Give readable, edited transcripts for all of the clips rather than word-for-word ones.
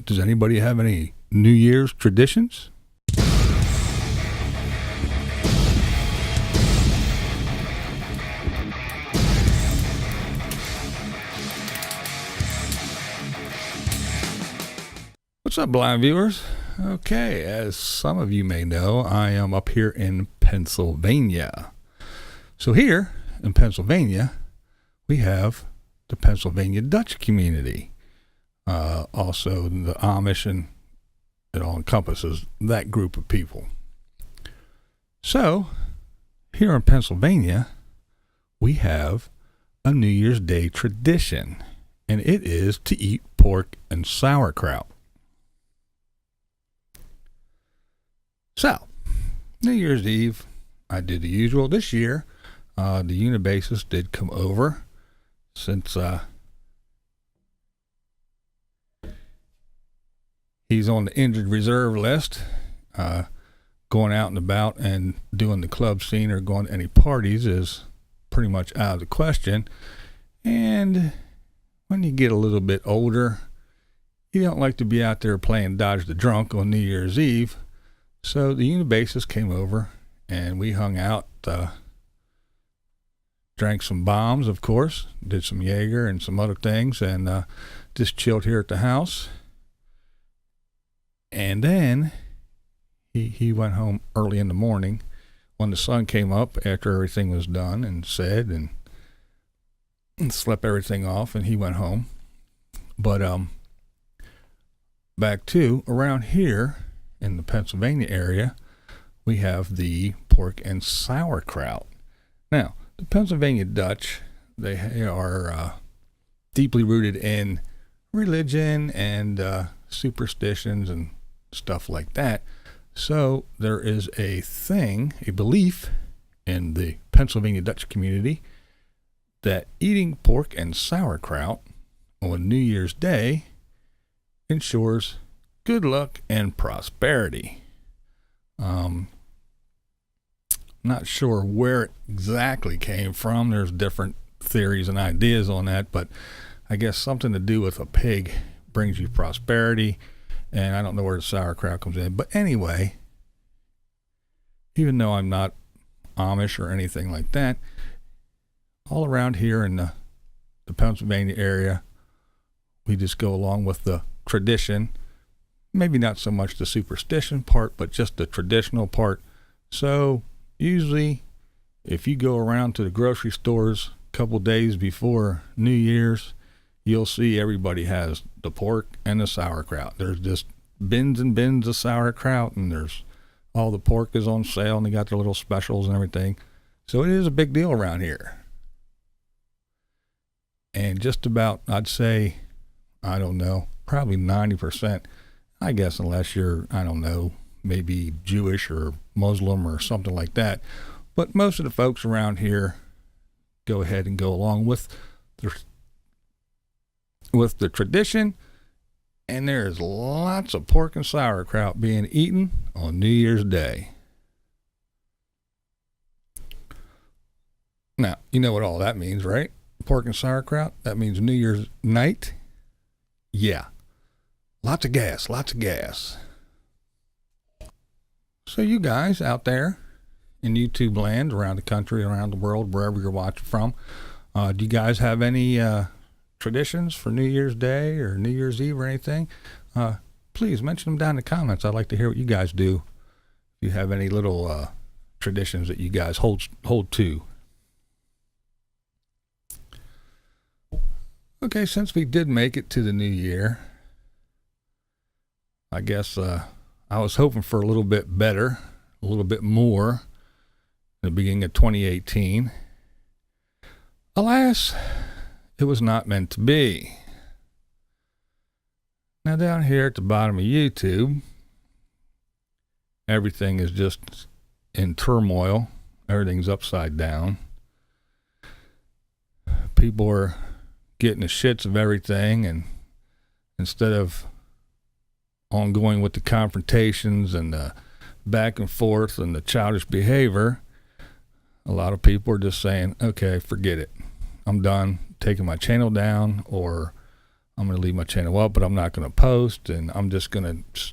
Does anybody have any New Year's traditions? What's up, blind viewers? Okay, as some of you may know, I am up here in Pennsylvania. So here in Pennsylvania, we have the Pennsylvania Dutch community. Also the Amish, and it all encompasses that group of people. So here in Pennsylvania, we have a New Year's Day tradition, and it is to eat pork and sauerkraut. So, New Year's Eve, I did the usual. This year, the Unibasis did come over, since he's on the injured reserve list. Going out and about and doing the club scene or going to any parties is pretty much out of the question. And when you get a little bit older, you don't like to be out there playing Dodge the Drunk on New Year's Eve. So the Unibasis came over and we hung out, drank some bombs, of course, did some Jaeger and some other things, and just chilled here at the house. And then he went home early in the morning when the sun came up after everything was done and said, and slept everything off, and he went home. But back to around here in the Pennsylvania area, we have the pork and sauerkraut. Now, the Pennsylvania Dutch, they are deeply rooted in religion and superstitions and stuff like that. So there is a belief in the Pennsylvania Dutch community that eating pork and sauerkraut on New Year's Day ensures good luck and prosperity. Not sure where it exactly came from. There's different theories and ideas on that, but I guess something to do with a pig brings you prosperity, and I don't know where the sauerkraut comes in. But anyway, even though I'm not Amish or anything like that, all around here in the Pennsylvania area, we just go along with the tradition. Maybe not so much the superstition part, but just the traditional part. So usually if you go around to the grocery stores a couple days before New Year's, you'll see everybody has the pork and the sauerkraut. There's just bins and bins of sauerkraut, and there's all the pork is on sale, and they got their little specials and everything. So it is a big deal around here. And just about, I'd say, I don't know, probably 90%, I guess, unless you're, I don't know, maybe Jewish or Muslim or something like that. But most of the folks around here go ahead and go along with the tradition, and there's lots of pork and sauerkraut being eaten on New Year's Day. Now, you know what all that means, right? Pork and sauerkraut, that means New Year's night. Yeah. Lots of gas, lots of gas. So you guys out there in YouTube land, around the country, around the world, wherever you're watching from, do you guys have any traditions for New Year's Day or New Year's Eve or anything? Please mention them down in the comments. I'd like to hear what you guys do. If you have any little traditions that you guys hold to. Okay, since we did make it to the new year, I guess I was hoping for a little bit better, a little bit more in the beginning of 2018. Alas, it was not meant to be. Now down here at the bottom of YouTube, everything is just in turmoil. Everything's upside down. People are getting the shits of everything, and instead of ongoing with the confrontations and the back and forth and the childish behavior, a lot of people are just saying, okay, forget it. I'm done taking my channel down, or I'm going to leave my channel up, but I'm not going to post, and I'm just going to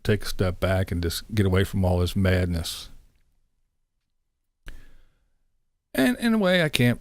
take a step back and just get away from all this madness. And in a way, I can't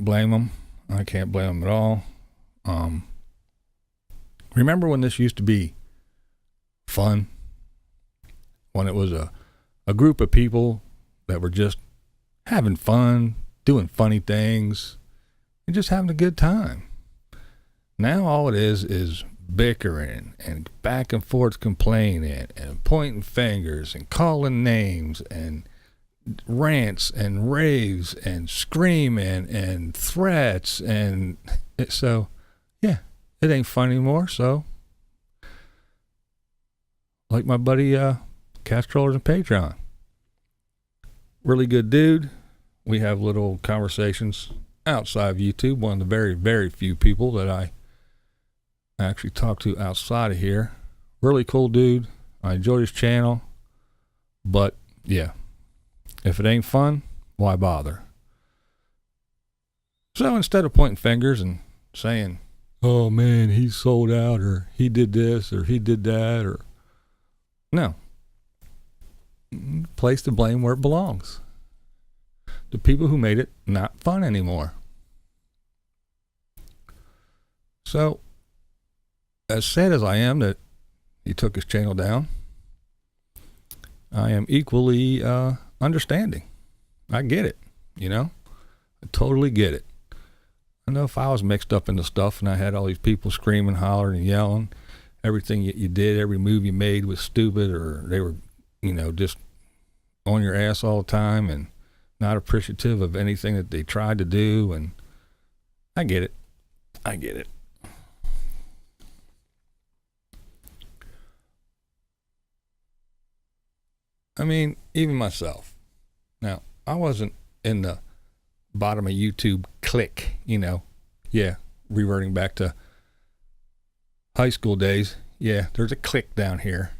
blame them. I can't blame them at all. Remember when this used to be fun? When it was a group of people that were just having fun, doing funny things, and just having a good time. Now all it is bickering and back and forth complaining and pointing fingers and calling names and rants and raves and screaming and threats, and so yeah, it ain't fun anymore. So like my buddy Cast Trollers and Patreon, really good dude. We have little conversations outside of YouTube. One of the very, very few people that I actually talk to outside of here. Really cool dude. I enjoy his channel, but yeah, if it ain't fun, why bother? So instead of pointing fingers and saying, oh man, he sold out, or he did this, or he did that, or no, place the blame where it belongs. The people who made it not fun anymore. So, as sad as I am that he took his channel down, I am equally understanding. I get it, you know? I totally get it. I know if I was mixed up in the stuff and I had all these people screaming, hollering, and yelling, everything you did, every move you made was stupid, or they were, you know, just on your ass all the time and not appreciative of anything that they tried to do, and I get it. I get it. I mean, even myself. Now, I wasn't in the bottom of YouTube clique, you know. Yeah, reverting back to high school days. Yeah, there's a clique down here.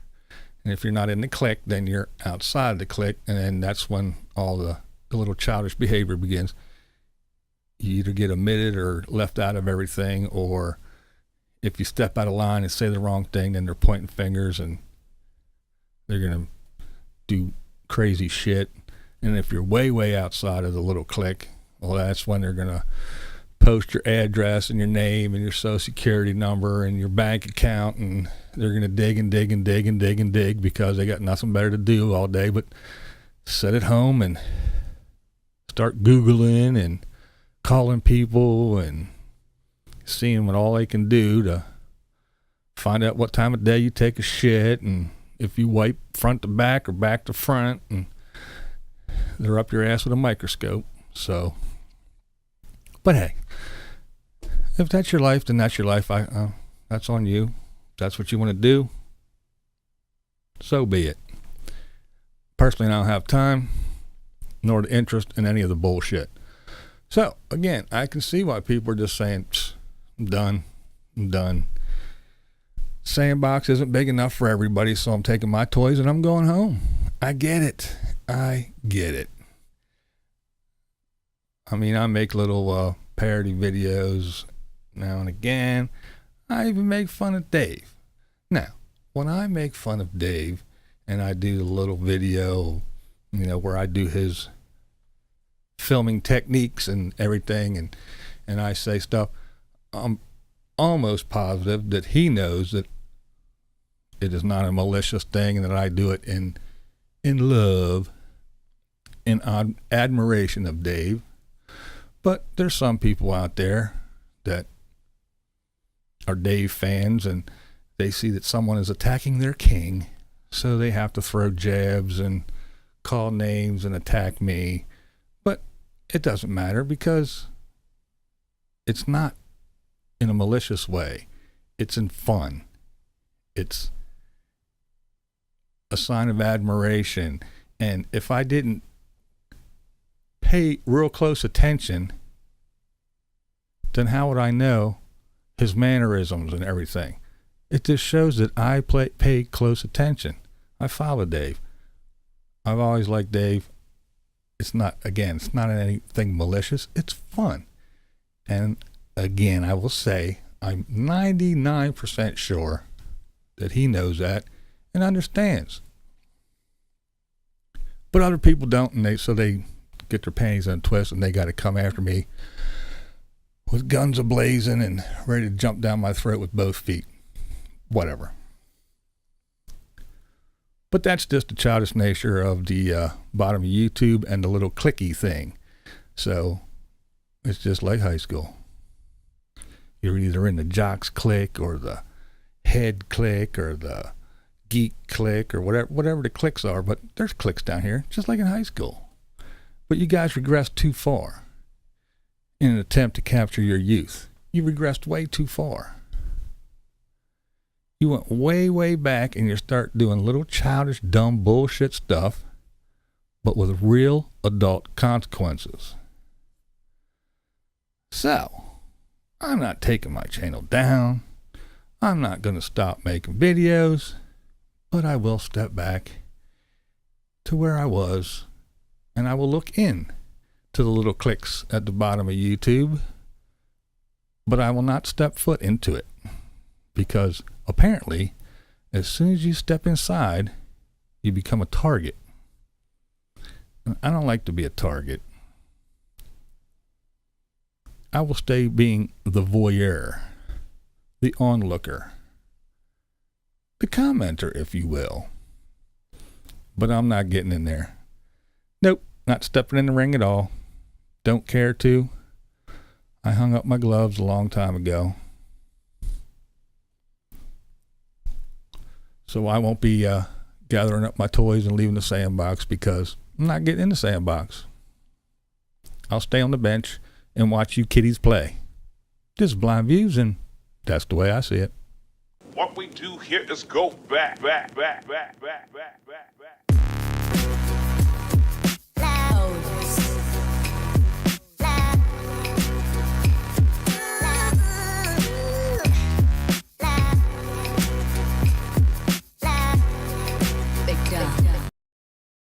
And if you're not in the clique, then you're outside the clique, and then that's when all the little childish behavior begins. You either get omitted or left out of everything, or if you step out of line and say the wrong thing, then they're pointing fingers and they're going to do crazy shit. And if you're way, way outside of the little clique, well, that's when they're going to post your address and your name and your social security number and your bank account, and they're going to dig and dig and dig and dig and dig because they got nothing better to do all day but sit at home and start Googling and calling people and seeing what all they can do to find out what time of day you take a shit and if you wipe front to back or back to front, and they're up your ass with a microscope. So, but hey, if that's your life, then that's your life. That's on you. If that's what you want to do, so be it. Personally, I don't have time nor the interest in any of the bullshit. So again, I can see why people are just saying, I'm done. Sandbox isn't big enough for everybody, so I'm taking my toys and I'm going home. I get it. I mean, I make little parody videos now and again. I even make fun of Dave. Now, when I make fun of Dave and I do a little video, you know, where I do his filming techniques and everything, and I say stuff, I'm almost positive that he knows that it is not a malicious thing and that I do it in love and admiration of Dave. But there's some people out there that are Dave fans, and they see that someone is attacking their king, so they have to throw jabs and call names and attack me. But it doesn't matter, because it's not in a malicious way. It's in fun. It's a sign of admiration. And if I didn't pay real close attention, then how would I know his mannerisms and everything? It just shows that I pay close attention. I follow Dave. I've always liked Dave. It's not anything malicious. It's fun. And again, I will say, I'm 99% sure that he knows that and understands. But other people don't, and they get their panties in a twist, and they got to come after me with guns a-blazing and ready to jump down my throat with both feet. Whatever. But that's just the childish nature of the bottom of YouTube and the little clicky thing. So it's just like high school. You're either in the jocks clique or the head clique or the geek clique or whatever the cliques are. But there's cliques down here, just like in high school. But you guys regressed too far in an attempt to capture your youth. You regressed way too far. You went way, way back and you start doing little childish, dumb bullshit stuff, but with real adult consequences. So, I'm not taking my channel down. I'm not going to stop making videos, but I will step back to where I was, and I will look in to the little clicks at the bottom of YouTube, but I will not step foot into it, because apparently, as soon as you step inside, you become a target. And I don't like to be a target. I will stay being the voyeur, the onlooker, the commenter, if you will. But I'm not getting in there. Nope, not stepping in the ring at all. Don't care to. I hung up my gloves a long time ago. So I won't be gathering up my toys and leaving the sandbox, because I'm not getting in the sandbox. I'll stay on the bench and watch you kiddies play. This is BlindViews, and that's the way I see it. What we do here is go back.